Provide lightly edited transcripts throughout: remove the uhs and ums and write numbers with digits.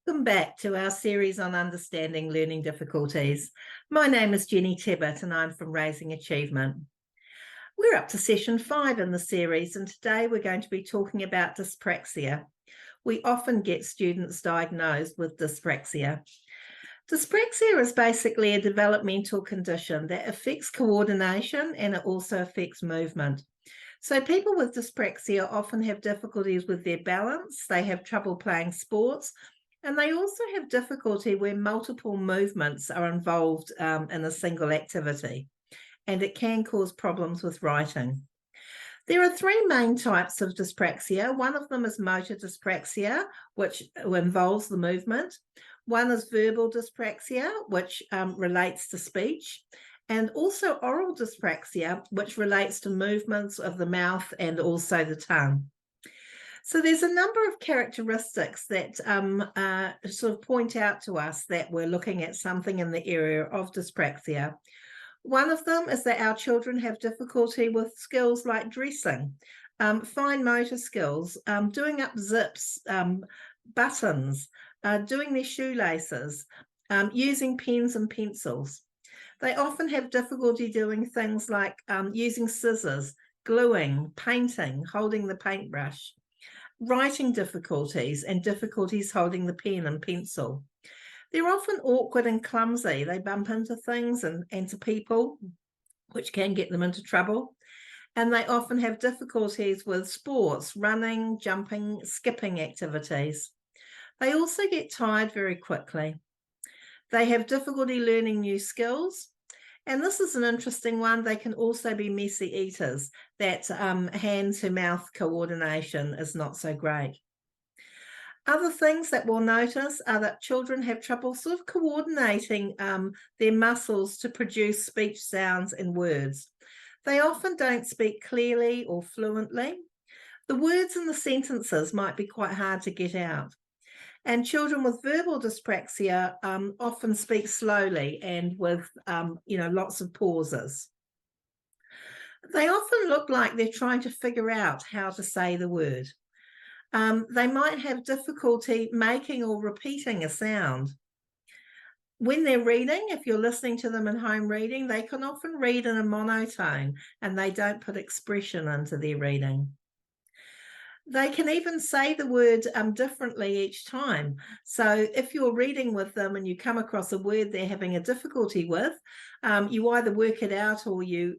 Welcome back to our series on understanding learning difficulties. My name is Jenny Tibbett and I'm from Raising Achievement. We're up to session 5 in the series, and today we're going to be talking about dyspraxia. We often get students diagnosed with dyspraxia. Dyspraxia is basically a developmental condition that affects coordination, and it also affects movement. So people with dyspraxia often have difficulties with their balance, they have trouble playing sports, and they also have difficulty where multiple movements are involved in a single activity, and it can cause problems with writing. There are 3 main types of dyspraxia. One of them is motor dyspraxia, which involves the movement. One is verbal dyspraxia, which relates to speech, and also oral dyspraxia, which relates to movements of the mouth and also the tongue. So there's a number of characteristics that sort of point out to us that we're looking at something in the area of dyspraxia. One of them is that our children have difficulty with skills like dressing, fine motor skills, doing up zips, buttons, doing their shoelaces, using pens and pencils. They often have difficulty doing things like using scissors, gluing, painting, holding the paintbrush, writing difficulties, and difficulties holding the pen and pencil. They're often awkward and clumsy. They bump into things and to people, which can get them into trouble. And they often have difficulties with sports, running, jumping, skipping activities. They also get tired very quickly. They have difficulty learning new skills. And this is an interesting one. They can also be messy eaters. That hand-to-mouth coordination is not so great. Other things that we'll notice are that children have trouble sort of coordinating their muscles to produce speech sounds and words. They often don't speak clearly or fluently. The words in the sentences might be quite hard to get out. And children with verbal dyspraxia often speak slowly and with, lots of pauses. They often look like they're trying to figure out how to say the word. They might have difficulty making or repeating a sound. When they're reading, if you're listening to them at home reading, they can often read in a monotone and they don't put expression into their reading. They can even say the word differently each time. So if you're reading with them and you come across a word they're having a difficulty with, you either work it out or you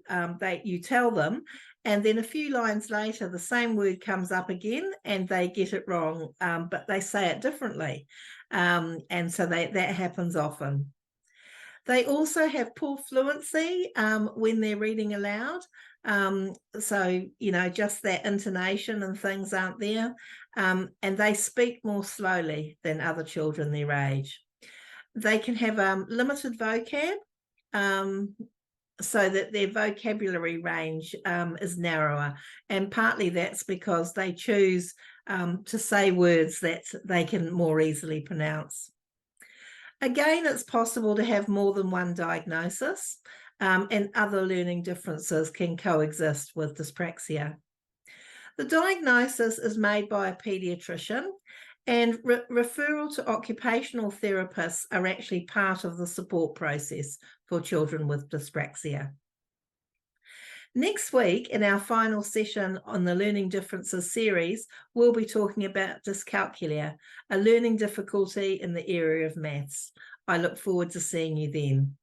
tell them, and then a few lines later, the same word comes up again and they get it wrong, but they say it differently. And so that happens often. They also have poor fluency when they're reading aloud. So, just that intonation and things aren't there. And they speak more slowly than other children their age. They can have limited vocab, so that their vocabulary range is narrower. And partly that's because they choose to say words that they can more easily pronounce. Again, it's possible to have more than one diagnosis, and other learning differences can coexist with dyspraxia. The diagnosis is made by a paediatrician, and referral to occupational therapists are actually part of the support process for children with dyspraxia. Next week, in our final session on the Learning Differences series, we'll be talking about dyscalculia, a learning difficulty in the area of maths. I look forward to seeing you then.